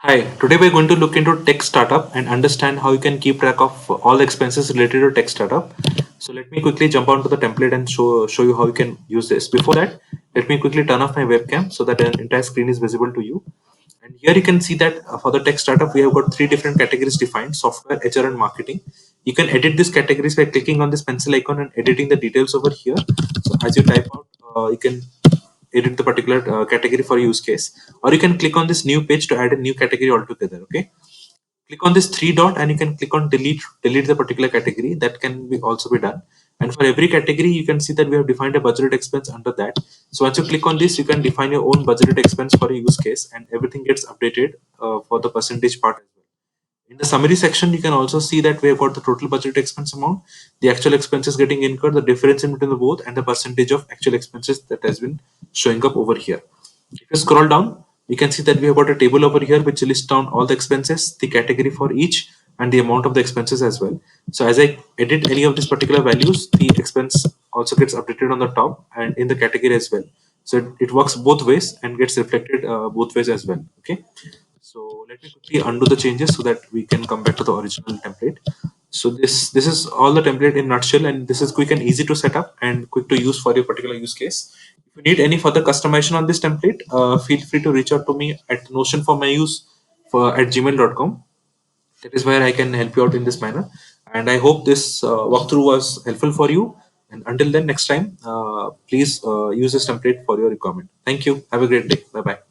Hi, today we're going to look into tech startup and understand how you can keep track of all the expenses related to tech startup. So let me quickly jump onto the template and show you how you can use this. Before that, let me quickly turn off my webcam so that an entire screen is visible to you. And here you can see that for the tech startup, we have got three different categories defined: software, HR, and marketing. You can edit these categories by clicking on this pencil icon and editing the details over here. So as you type out, you can edit the particular category for use case, or you can click on this new page to add a new category altogether. Okay, click on this three dot and you can click on delete the particular category. That can be also be done. And for every category you can see that we have defined a budgeted expense under that. So once you click on this, you can define your own budgeted expense for a use case, and everything gets updated for the percentage part as well. In the summary section, you can also see that we have got the total budget expense amount, the actual expenses getting incurred, the difference in between the both, and the percentage of actual expenses that has been showing up over here. If you scroll down, you can see that we have got a table over here which lists down all the expenses, the category for each, and the amount of the expenses as well. So as I edit any of these particular values, the expense also gets updated on the top and in the category as well. So it works both ways and gets reflected both ways as well. Okay. So let me quickly undo the changes so that we can come back to the original template. So this is all the template in nutshell, and this is quick and easy to set up and quick to use for your particular use case. If you need any further customization on this template, feel free to reach out to me at notionformyuse at gmail.com. That is where I can help you out in this manner. And I hope this walkthrough was helpful for you. And until then, next time, please use this template for your requirement. Thank you. Have a great day. Bye bye.